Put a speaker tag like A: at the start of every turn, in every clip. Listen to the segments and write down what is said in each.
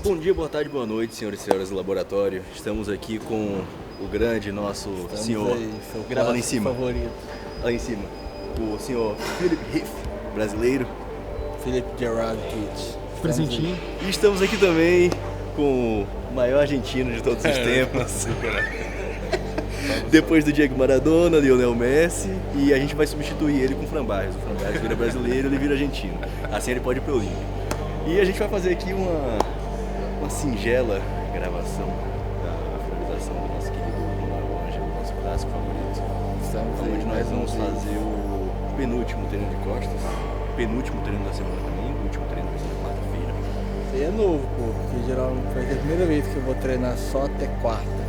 A: Bom dia, boa tarde, boa noite, senhores e senhoras do laboratório. Estamos aqui com o grande nosso senhor.
B: Aí,
A: grava lá em cima.
B: Favorito.
A: Lá em cima. O senhor Philip Riff, brasileiro.
B: Philip Gerard Kitt.
C: Presentinho.
A: E estamos aqui também com o maior argentino de todos os tempos. Depois do Diego Maradona, Lionel Messi, e a gente vai substituir ele com o Fran Barrios. O Fran Barrios vira brasileiro, ele vira argentino. Assim ele pode ir pro Olímpico. E a gente vai fazer aqui uma singela gravação da finalização do nosso querido Ronaldo Ângelo, nosso clássico favorito. Onde nós vamos fazer o penúltimo treino de costas, penúltimo treino da semana também, o último treino vai ser na quarta-feira.
B: Isso aí é novo, pô, porque geralmente vai ser a primeira vez que eu vou treinar só até quarta.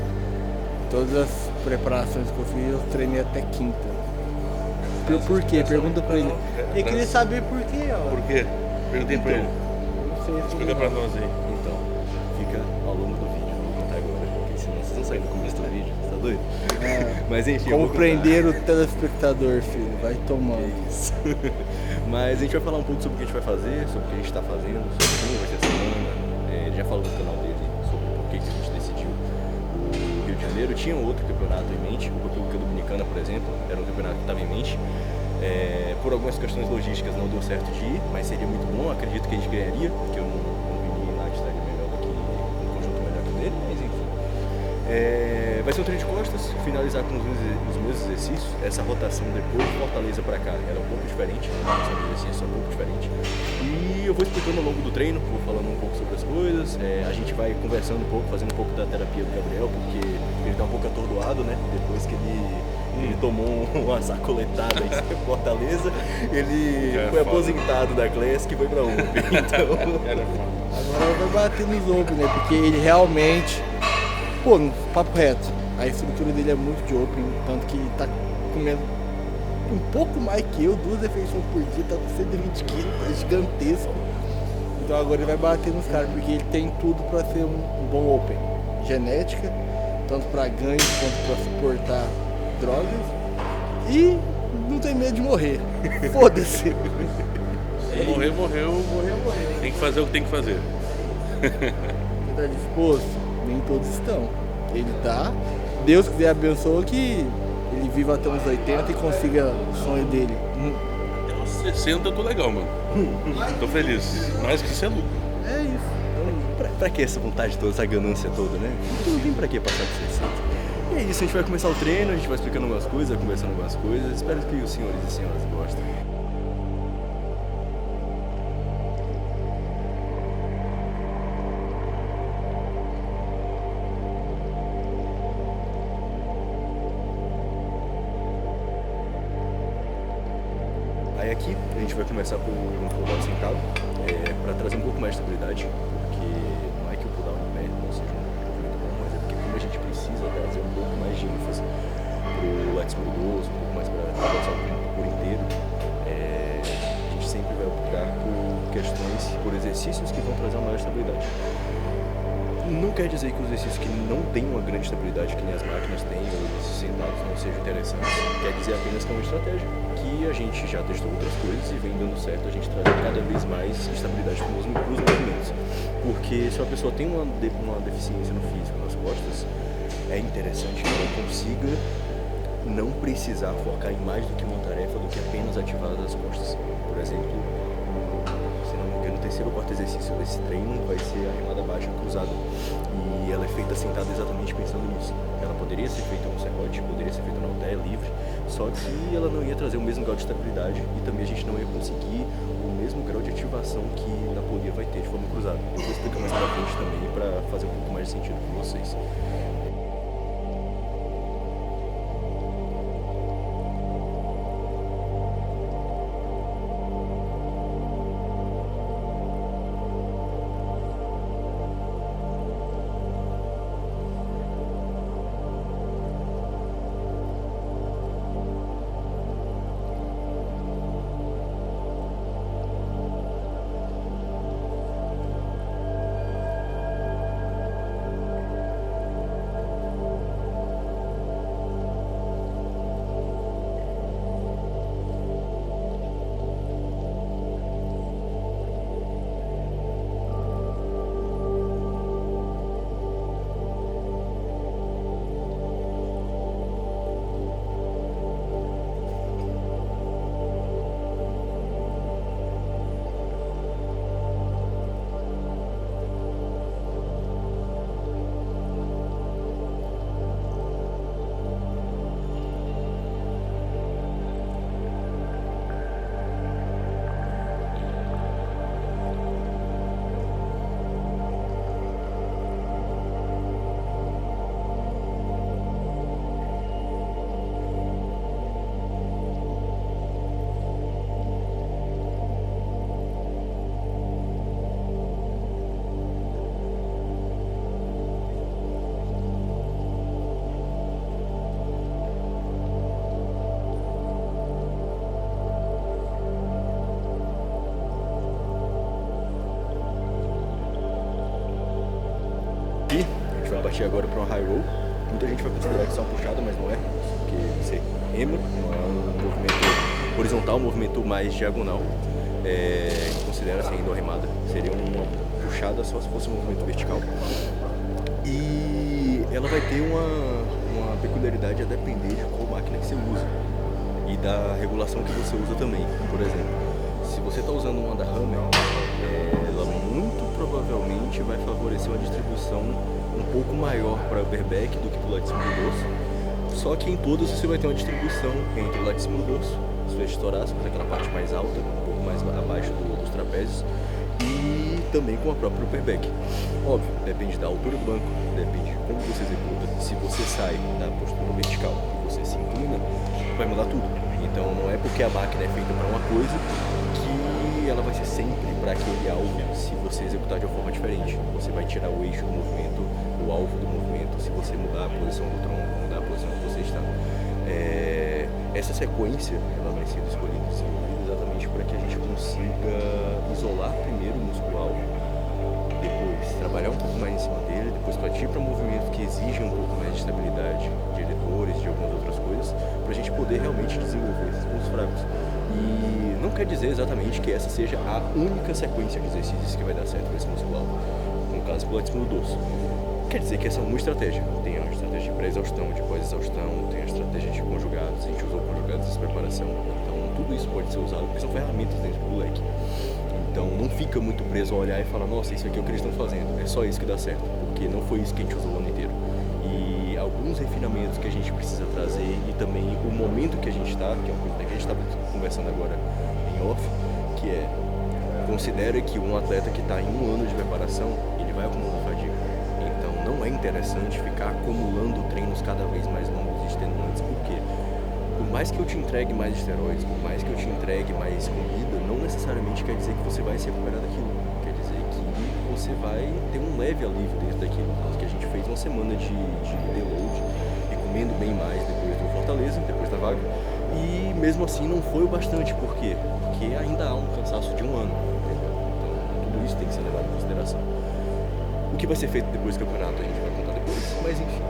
B: Todas as preparações que eu fiz, eu treinei até quinta. Por quê? Pergunta pra ele. Ele queria saber por quê, ó.
D: Por quê? Perguntei pra ele.
B: Não sei se
D: Explica pra nós aí.
A: Então, fica ao longo do vídeo, eu vou contar agora, porque senão vocês vão sair no começo do vídeo, você tá doido? Mas enfim, eu
B: Como
A: vou contar.
B: prender o telespectador, filho. Vai tomando.
A: Isso. Mas a gente vai falar um pouco sobre o que a gente vai fazer, sobre o que a gente está fazendo, sobre como vai ser a semana. Ele já falou no canal dele sobre por que a gente decidiu o Rio de Janeiro. Tinha um outro campeonato em mente, o República Dominicana, por exemplo, era um campeonato que estava em mente. Por algumas questões logísticas não deu certo de ir, mas seria muito bom, acredito que a gente ganharia, porque eu não vi lá que estaria melhor do que um conjunto melhor que o dele, mas enfim. Vai ser um treino de costas, finalizar com os meus exercícios. Essa rotação depois de Fortaleza para cá era um pouco diferente, os exercícios são um pouco diferente. E eu vou explicando ao longo do treino, vou falando um pouco sobre as coisas. A gente vai conversando um pouco, fazendo um pouco da terapia do Gabriel, porque ele tá um pouco atordoado, né? Depois que ele tomou uma sacoletada em Fortaleza, ele foi aposentado da Classic e foi pra UP. Então...
B: Agora vai bater nos ombros, né? Porque ele realmente... Pô, no papo reto, a estrutura dele é muito de open, tanto que ele tá comendo um pouco mais que eu, 2 refeições por dia, tá com 120 quilos, é gigantesco. Então agora ele vai bater nos caras, porque ele tem tudo pra ser um bom open. Genética, tanto pra ganho quanto pra suportar drogas, e não tem medo de morrer. Foda-se.
D: Morreu. Tem que fazer o que tem que fazer.
B: Você tá disposto? Nem todos estão. Ele tá. Deus quiser abençoa que ele viva até uns 80 e consiga o sonho dele.
D: Até uns 60 eu tô legal, mano. Tô feliz. Mais que isso é lucro.
B: É isso.
A: Pra que essa vontade toda, essa ganância toda, né? Não tem pra que passar por 60. E é isso, a gente vai começar o treino, a gente vai explicando algumas coisas, vai conversando algumas coisas. Espero que os senhores e senhoras gostem. Aí aqui a gente vai começar por um pull-down sentado, para trazer um pouco mais de estabilidade, porque não é que o pull-down no pé não seja um movimento bom, mas é porque como a gente precisa trazer um pouco mais de ênfase pro látice musculoso, um pouco mais para trabalhar o corpo por inteiro, a gente sempre vai optar por questões, por exercícios que vão trazer uma maior estabilidade. Não quer dizer que os exercícios que não têm uma grande estabilidade, que nem as máquinas têm, ou os sentados não sejam interessantes. Quer dizer apenas que é uma estratégia que a gente já testou outras coisas e vem dando certo a gente trazer cada vez mais estabilidade para os movimentos. Porque se uma pessoa tem uma deficiência no físico, nas costas, é interessante que ela consiga não precisar focar em mais do que uma tarefa do que apenas ativar as costas. Por exemplo, no terceiro ou quarto exercício desse treino vai ser a remada baixa cruzada, e ela é feita sentada exatamente pensando nisso. Ela poderia ser feita no serrote, poderia ser feita no halter livre, só que ela não ia trazer o mesmo grau de estabilidade e também a gente não ia conseguir o mesmo grau de ativação que na polia vai ter de forma cruzada. Eu vou explicar mais pra frente também para fazer um pouco mais de sentido com vocês. E a gente vai partir agora para uma high roll. Muita gente vai considerar que isso é uma puxada, mas não é, porque você rema, não é um movimento horizontal, um movimento mais diagonal. A gente considera assim ainda uma remada, seria uma puxada só se fosse um movimento vertical. E ela vai ter uma peculiaridade a depender de qual máquina que você usa e da regulação que você usa também. Por exemplo, se você está usando uma da Hammer, ela muito provavelmente vai favorecer uma distribuição um pouco maior para overback do que para o latíssimo do dorso. Só que em todas você vai ter uma distribuição entre o latíssimo do dorso, os feixes torácicos, aquela parte mais alta, um pouco mais abaixo dos trapézios, e também com a própria overback. Óbvio, depende da altura do banco, depende de como você executa. Se você sai da postura vertical e você se inclina, vai mudar tudo. Então não é porque a máquina é feita para uma coisa que ela vai ser sempre para aquele alvo se você executar de uma forma diferente. Você vai tirar o eixo do movimento, o alvo do movimento, se você mudar a posição do tronco, mudar a posição que você está. Essa sequência ela vai ser escolhida exatamente para que a gente consiga isolar primeiro o músculo alvo, depois trabalhar um pouco mais em cima dele, depois partir para movimentos que exigem um pouco mais de estabilidade, de eletores, de algumas outras coisas, para a gente poder realmente desenvolver esses pontos fracos. E não quer dizer exatamente que essa seja a única sequência de exercícios que vai dar certo para esse músculo alvo, no caso do latíssimo do dorso. Quer dizer que essa é uma estratégia. Tem a estratégia de pré-exaustão, de pós-exaustão, tem a estratégia de conjugados, a gente usou conjugados nessa preparação. Então tudo isso pode ser usado, porque são ferramentas dentro do leque. Então não fica muito preso a olhar e falar, nossa, isso aqui é o que eles estão fazendo, é só isso que dá certo, porque não foi isso que a gente usou o ano inteiro. E alguns refinamentos que a gente precisa trazer e também o momento que a gente está, que é uma coisa que a gente estava conversando agora em off, que é, considera que um atleta que está em um ano de preparação, ele vai acumular fadiga. Então não é interessante ficar acumulando treinos cada vez mais longos e extenuantes, porque por mais que eu te entregue mais esteroides, por mais que eu te entregue mais comida, não necessariamente quer dizer que você vai se recuperar daquilo. Quer dizer que você vai ter um leve alívio dentro daquilo. Tanto que a gente fez uma semana de deload e comendo bem mais depois do Fortaleza, depois da vaga. E mesmo assim não foi o bastante. Por quê? Porque ainda há um cansaço de um ano. Entendeu? Então tudo isso tem que ser levado em consideração. O que vai ser feito depois do campeonato a gente vai contar depois, mas enfim.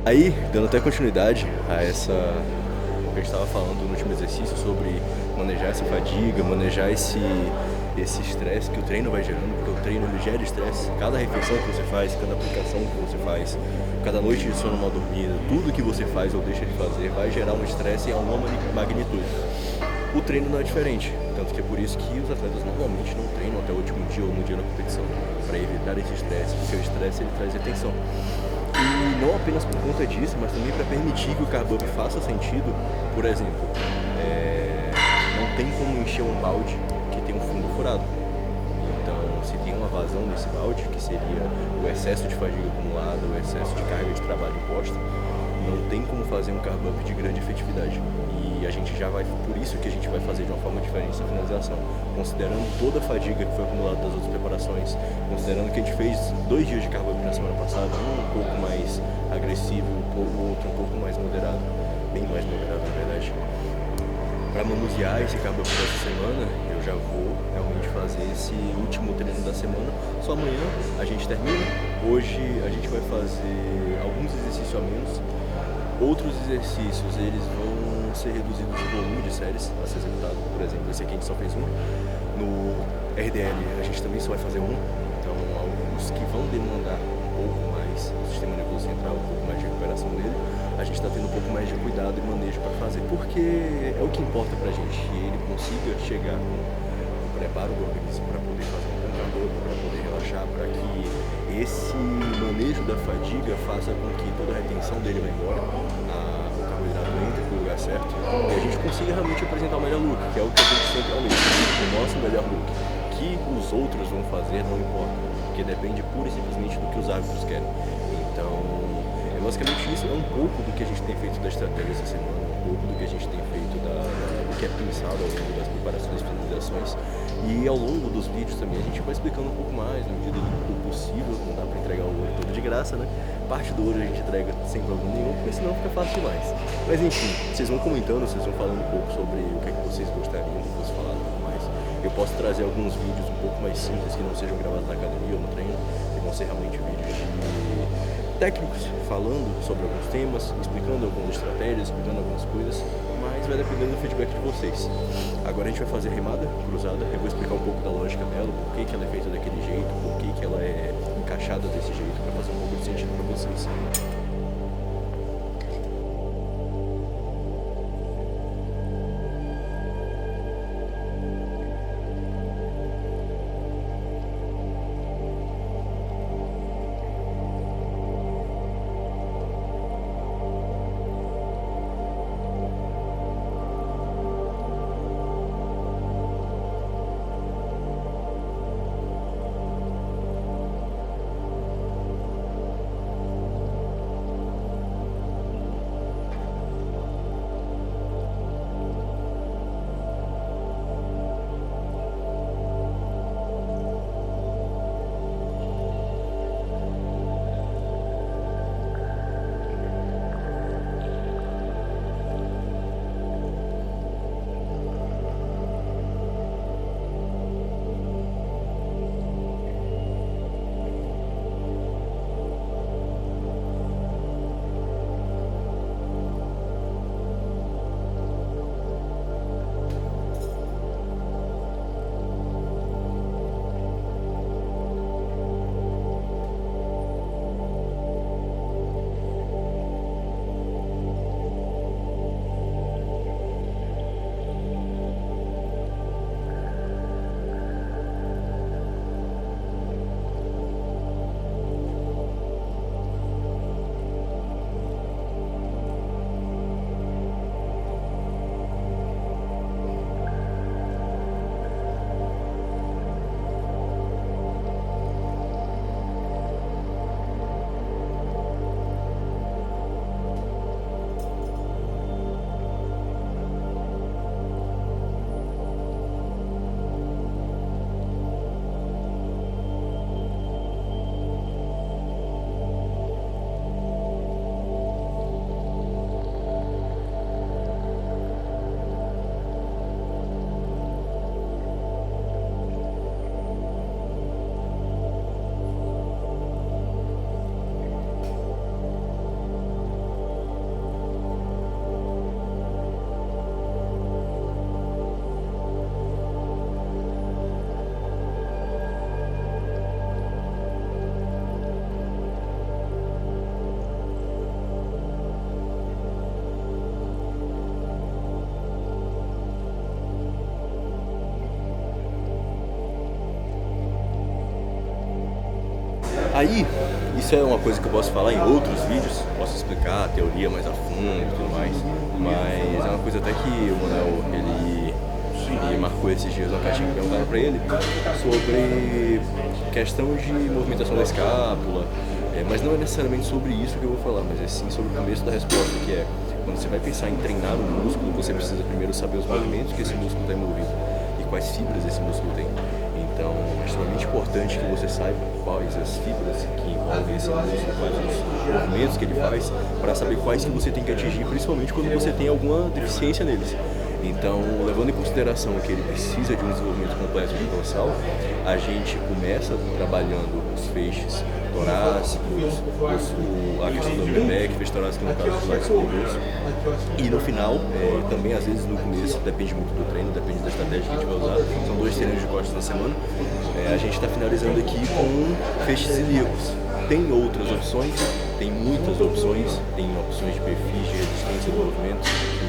A: Aí, dando até continuidade a essa que a gente estava falando no último exercício sobre manejar essa fadiga, manejar esse estresse que o treino vai gerando, porque o treino ele gera estresse. Cada refeição que você faz, cada aplicação que você faz, cada noite de sono mal dormida, tudo que você faz ou deixa de fazer vai gerar um estresse em alguma magnitude. O treino não é diferente, tanto que é por isso que os atletas normalmente não treinam até o último dia ou no dia da competição, para evitar esse estresse, porque o estresse ele traz retenção. E não apenas por conta disso, mas também para permitir que o carb up faça sentido. Por exemplo, não tem como encher um balde que tem um fundo furado. Então, se tem uma vazão nesse balde, que seria o excesso de fadiga acumulada, o excesso de carga de trabalho imposta, não tem como fazer um carb up de grande efetividade. E a gente já vai, por isso que a gente vai fazer de uma forma diferente essa finalização, considerando toda a fadiga que foi acumulada das outras preparações, considerando que a gente fez 2 dias de carb up na semana passada, um pouco mais agressivo, o outro um pouco mais moderado, bem mais moderado na verdade. para manusear esse carbo dessa semana, eu já vou realmente fazer esse último treino da semana. Só amanhã a gente termina. Hoje a gente vai fazer alguns exercícios a menos. Outros exercícios, eles vão ser reduzidos o volume de séries a ser executado. Por exemplo, esse aqui a gente só fez um. No RDL a gente também só vai fazer um. Então, alguns que vão demandar um pouco mais o sistema nervoso central, um pouco mais de recuperação dele, a gente está tendo um pouco mais de cuidado e manejo para fazer, porque é o que importa pra gente, que ele consiga chegar com o preparo do organismo para poder fazer um treinador, para poder relaxar, para que esse manejo da fadiga faça com que toda a retenção dele vá embora, o carboidrato entre para o lugar certo, e a gente consiga realmente apresentar o melhor look, que é o que a gente sempre almeja, o nosso melhor look. O que os outros vão fazer não importa, porque depende pura e simplesmente do que os árbitros querem. Então, basicamente isso é um pouco do que a gente tem feito da estratégia essa semana, um pouco do que a gente tem feito do que é pensado ao longo das preparações e finalizações. E ao longo dos vídeos também a gente vai explicando um pouco mais, na medida do possível. Não dá pra entregar o ouro todo de graça, né? Parte do ouro a gente entrega sem problema nenhum, porque senão fica fácil demais. Mas enfim, vocês vão comentando, vocês vão falando um pouco sobre o que é que vocês gostariam que fosse falado um pouco mais. Eu posso trazer alguns vídeos um pouco mais simples, que não sejam gravados na academia ou no treino, que vão ser realmente vídeos de técnicos falando sobre alguns temas, explicando algumas estratégias, explicando algumas coisas, mas vai dependendo do feedback de vocês. Agora a gente vai fazer remada cruzada, eu vou explicar um pouco da lógica dela, por que ela é feita daquele jeito, por que ela é encaixada desse jeito, para fazer um pouco de sentido para vocês. Aí, isso é uma coisa que eu posso falar em outros vídeos, posso explicar a teoria mais a fundo e tudo mais, mas é uma coisa até que o Manuel, ele marcou esses dias uma caixinha que perguntaram pra ele sobre questão de movimentação da escápula, mas não é necessariamente sobre isso que eu vou falar, mas é sim sobre o começo da resposta, que é quando você vai pensar em treinar um músculo, você precisa primeiro saber os movimentos que esse músculo está envolvido e quais fibras esse músculo tem. Então, é extremamente importante que você saiba quais as fibras que envolvem esse músculo, quais os movimentos que ele faz, para saber quais que você tem que atingir, principalmente quando você tem alguma deficiência neles. Então, levando em consideração que ele precisa de um desenvolvimento completo de dorsal, a gente começa trabalhando os feixes torácicos, a questão do upper back, feixe torácico no caso do lado superior. E no final, também às vezes no começo, depende muito do treino, depende da estratégia que a gente vai usar, são 2 treinos de costas na semana, a gente está finalizando aqui com feixes ilíacos. Tem outras opções, tem muitas opções, tem opções de perfis de resistência do movimento.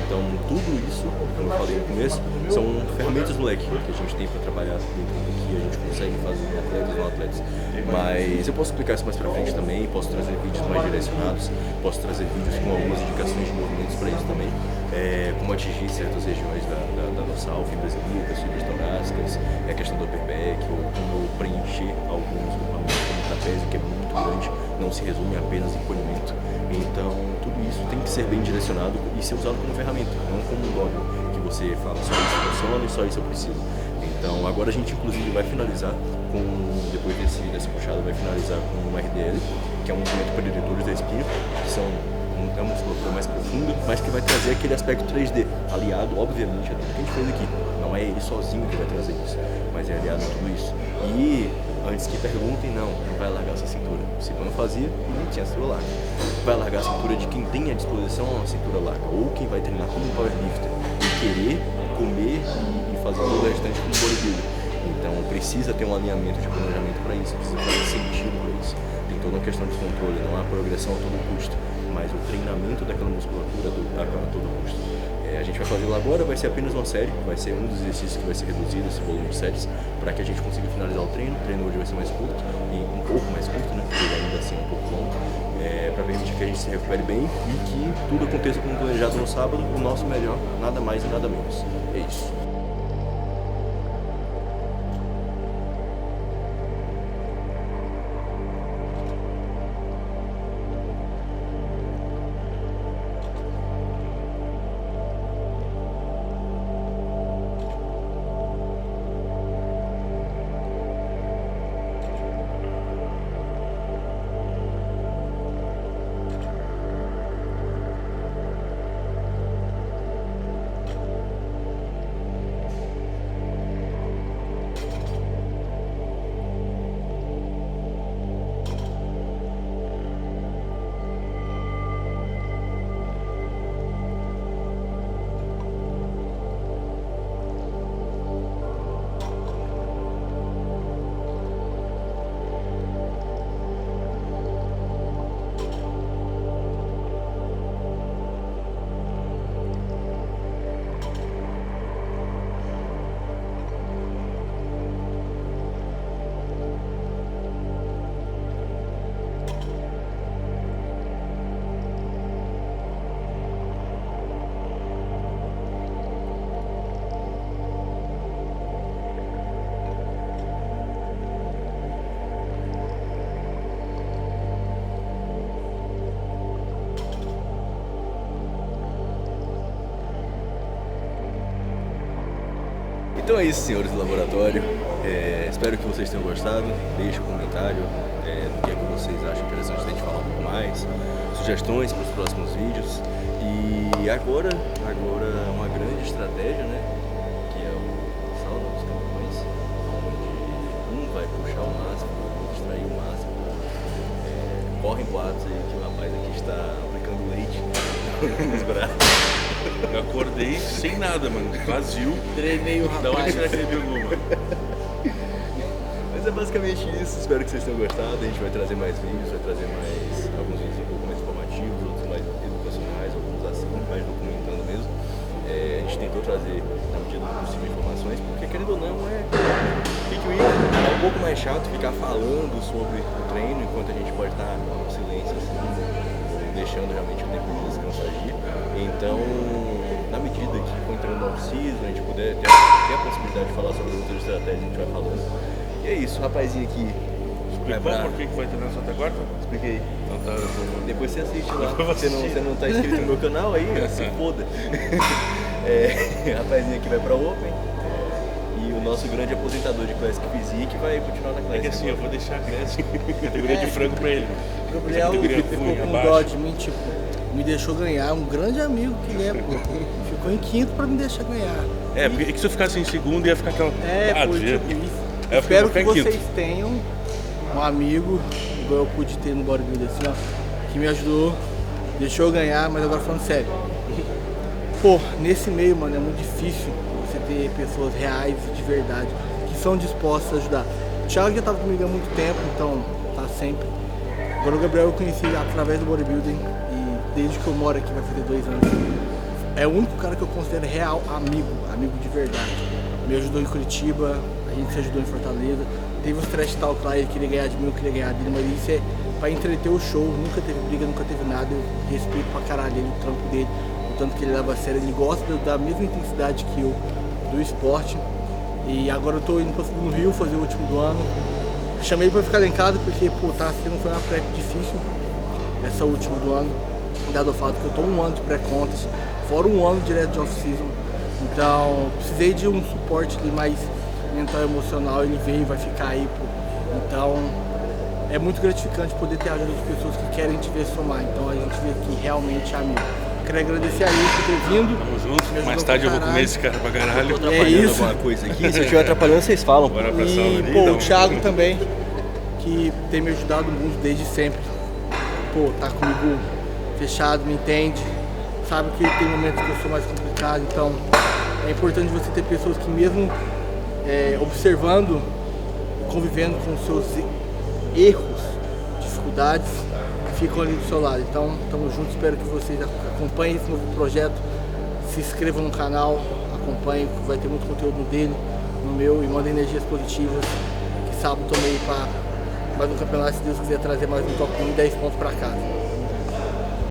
A: Então tudo isso, como eu falei no começo, são ferramentas do leque que a gente tem para trabalhar dentro do que a gente consegue fazer em atletas e não atletas. Mas eu posso explicar isso mais pra frente também, posso trazer vídeos mais direcionados, posso trazer vídeos com algumas indicações de movimentos para isso também, como atingir certas regiões da dorsal, fibras ilíacas, fibras torácicas, a questão do upper back, ou como preencher alguns grupamentos como o trapézio, que é muito grande, não se resume apenas em polimento. Então tudo isso tem que ser bem direcionado e ser usado como ferramenta, não como um dogma que você fala só isso funciona e só isso eu preciso. Então agora a gente inclusive vai finalizar com, depois dessa puxada, vai finalizar com um RDL, que é um movimento para diretores da espinha, que é uma musculatura mais profunda, mas que vai trazer aquele aspecto 3D, aliado obviamente a tudo que a gente fez aqui. Não é ele sozinho que vai trazer isso, mas é aliado a tudo isso. E antes que perguntem, não vai largar essa cintura. O Silvano fazia e não tinha cintura larga. Vai largar a cintura de quem tem à disposição uma cintura larga, ou quem vai treinar como powerlifter e querer comer e fazer todo o restante como bodybuilder. Então precisa ter um alinhamento de planejamento para isso, precisa fazer sentido para isso. Tem toda uma questão de controle, não há progressão a todo custo, mas o treinamento daquela musculatura a todo custo. A gente vai fazer lá agora, vai ser apenas uma série, vai ser um dos exercícios que vai ser reduzido, esse volume de séries, para que a gente consiga finalizar o treino. O treino hoje vai ser mais curto, e um pouco mais curto, né? Porque ainda assim é um pouco longo, para permitir que a gente se recupere bem e que tudo aconteça como planejado no sábado, o nosso melhor, nada mais e nada menos. É isso. Então é isso, senhores do laboratório. Espero que vocês tenham gostado. Deixe um comentário do que é que vocês acham interessante a gente falar um pouco mais, sugestões para os próximos vídeos. E agora uma grande estratégia, né? Que é o sauna dos campeões, onde um vai puxar o máximo, outro extrair o máximo. Correm boatos aí que o rapaz aqui está aplicando leite nos braços.
D: Eu acordei sem nada, mano. Vazio.
B: Treinei o
D: Da onde
B: rapaz.
D: será que ele pegou, mano?
A: Mas é basicamente isso, espero que vocês tenham gostado. A gente vai trazer mais vídeos, vai trazer alguns vídeos um pouco mais informativos, outros mais educacionais, alguns assim, mais documentando mesmo. A gente tentou trazer, na medida do possível, informações, porque querendo ou não, é um pouco mais chato ficar falando sobre o treino, enquanto a gente pode estar no silêncio, assim, deixando realmente o tempo de descanso agir. Então, na medida que for entrando no off-season, a gente puder ter a possibilidade de falar sobre outras estratégias, a gente vai falando. E é isso, o rapazinho aqui.
D: Explicou por que vai treinar só até quarta?
A: Expliquei.
D: Então tá, eu vou...
A: Depois você assiste lá.
D: Eu vou
A: Você
D: assistir.
A: não tá inscrito no meu canal aí, se foda. Rapazinho aqui vai pra Open. E o nosso grande aposentador de Classic Physique vai continuar na Classic.
D: É que assim, eu vou deixar a Classic, categoria de frango pra ele.
B: O Gabriel
D: Categoria
B: ficou
D: ruim,
B: com
D: abaixo.
B: dó de mim, tipo, me deixou ganhar, um grande amigo que ele é, pô. Ficou ficou em quinto pra me deixar ganhar.
D: É, porque que se eu ficasse em segundo ia ficar aquela.
B: Foi
D: dia.
B: tipo isso.
D: É,
B: Espero que
D: ficar em
B: vocês
D: quinto.
B: tenham um amigo, igual eu pude ter no bodybuilder, assim, ó, que me ajudou, deixou eu ganhar, mas agora falando sério. Pô, nesse meio, mano, é muito difícil você ter pessoas reais e de verdade, que são dispostas a ajudar. O Thiago já tava comigo há muito tempo, então tá sempre. Agora o Gabriel eu conheci através do bodybuilding e desde que eu moro aqui vai fazer 2 anos. É o único cara que eu considero real amigo de verdade. Me ajudou em Curitiba, a gente se ajudou em Fortaleza. Teve os trash talk lá, ele queria ganhar de mim, eu queria ganhar dele, mas isso é pra entreter o show, nunca teve briga, nunca teve nada. Eu respeito pra caralho ele, o trampo dele, o tanto que ele leva a sério, ele gosta da mesma intensidade que eu do esporte. E agora eu tô indo no Rio fazer o último do ano. Chamei ele pra ficar lá em casa porque, pô, tá sendo foi uma pré difícil, essa última do ano, dado o fato que eu tô 1 ano de pré-contas, fora 1 ano direto de off-season. Então, precisei de um suporte ali mais mental e emocional, ele veio e vai ficar aí, pô. Então, é muito gratificante poder ter a ajuda de pessoas que querem te ver somar. Então, a gente vê que realmente é amigo. Quero agradecer a ele por ter vindo.
D: Tamo junto. Mais tarde eu vou comer esse cara pra caralho.
A: Tô atrapalhando
B: isso.
A: alguma coisa aqui, se eu estiver atrapalhando, vocês falam.
D: Bora pra sala
B: E,
D: ali,
B: pô,
D: dá
B: o
D: um-
B: Thiago também, que tem me ajudado muito desde sempre. Pô, tá comigo fechado, me entende. Sabe que tem momentos que eu sou mais complicado, então é importante você ter pessoas que mesmo observando, convivendo com os seus erros, dificuldades, ficam ali do seu lado. Então, estamos juntos, espero que vocês acompanhem esse novo projeto, se inscrevam no canal, acompanhem, vai ter muito conteúdo dele, no meu, e mandem energias positivas, que sábado também para mais um campeonato, se Deus quiser trazer mais um top 1 e 10 pontos para casa.